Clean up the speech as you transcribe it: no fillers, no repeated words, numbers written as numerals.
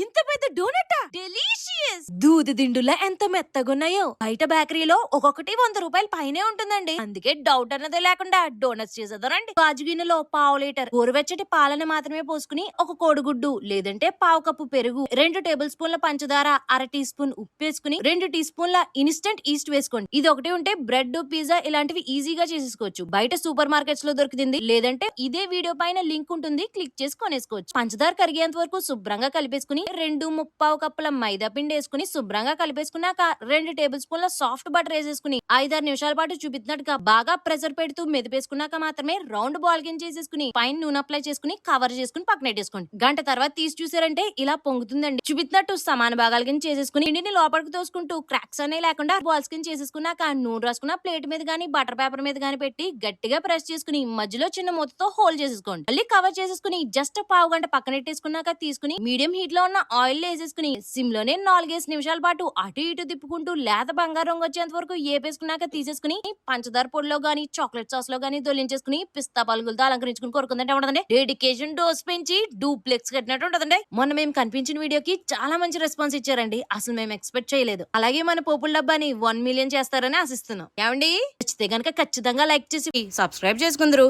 ఇంత పెద్ద donut delicious దూది దిండులా ఎంత మెత్తగున్నాయో. బయట బేకరీలో ఒక్కొక్కటి 100 రూపాయల పైనే ఉంటుందండి. అందుకే డౌట్ అన్నదే లేకుండా డోనట్స్ చేసేదారండి. గాజు గిన్నెలో పావు లీటర్ గోరువెచ్చటి పాలను మాత్రమే పోసుకుని ఒక కోడిగుడ్డు లేదంటే పావు కప్పు పెరుగు 2 టేబుల్ స్పూన్ల పంచదార అర టీ స్పూన్ ఉప్పు వేసుకుని 2 టీ స్పూన్ల ఇన్స్టెంట్ ఈస్ట్ వేసుకోండి. ఇది ఒకటి ఉంటే బ్రెడ్ పిజ్జా ఇలాంటివి ఈజీగా చేసేసుకోవచ్చు. బయట సూపర్ మార్కెట్స్ లో దొరుకుతుంది, లేదంటే ఇదే వీడియో పైన లింక్ ఉంటుంది, క్లిక్ చేసి కొనేసుకోవచ్చు. పంచదార కరిగేంత వరకు శుభ్రంగా కలిపేసుకుని 2 కప్పుల మైదా పిండి వేసుకుని శుభ్రంగా కలిపేసుకున్నాక 2 టేబుల్ స్పూన్ల సాఫ్ట్ బటర్ వేసేసుకుని 5-6 నిమిషాల పాటు చూపిస్తున్నట్టుగా బాగా ప్రెషర్ పెడుతూ మెదిపేసుకున్నాక మాత్రమే రౌండ్ బాల్ కింద చేసేసుకుని పైన నూనె అప్లై చేసుకుని కవర్ చేసుకుని పక్కన పెట్టేసుకోండి. గంట తర్వాత తీసి చూసారంటే ఇలా పొంగుతుందండి. చూపిస్తున్నట్టు సమాన భాగాల కింద చేసేసుకుని పిండిని లోపలికి తోసుకుంటూ క్రాక్స్ అనే లేకుండా బాల్స్ కింద చేసేసుకున్నాక నూనె రాసుకున్న ప్లేట్ మీద గానీ బటర్ పేపర్ మీద గానీ పెట్టి గట్టిగా ప్రెస్ చేసుకుని మధ్యలో చిన్న మూతతో హోల్ చేసేసుకోండి. మళ్ళీ కవర్ చేసేసుకుని జస్ట్ పావు గంట పక్కన పెట్టేసుకున్నాక తీసుకుని మీడియం హీట్ లో ఉన్న ఆయిల్ వేసేసుకుని సిమ్ లోనే 4-5 నిమిషాల పాటు అటు ఇటు తిప్పుకుంటూ లేత బంగారు రంగు వచ్చేంత వరకు ఏపేసుకున్నాక తీసేసుకుని పంచదార పొడిలో గానీ చాక్లెట్ సాస్ లో గానీ దొల్లించేసుకుని పిస్తా పలుగులతో అలంకరించుకుని కొరుకుందంటే ఉంటదండి. డెడికేషన్ డోస్ పెంచి డూప్లెక్స్ కట్టినట్టు ఉంటదండి. మొన్న మేము కనిపించిన వీడియోకి చాలా మంచి రెస్పాన్స్ ఇచ్చారండి. అసలు మేము ఎక్స్పెక్ట్ చేయలేదు. అలాగే మన పోపుల డబ్బాని 1 మిలియన్ చేస్తారని ఆశిస్తున్నాం. ఏమండి నచ్చితే గనక ఖచ్చితంగా లైక్ చేసి సబ్స్క్రైబ్ చేసుకుందరు.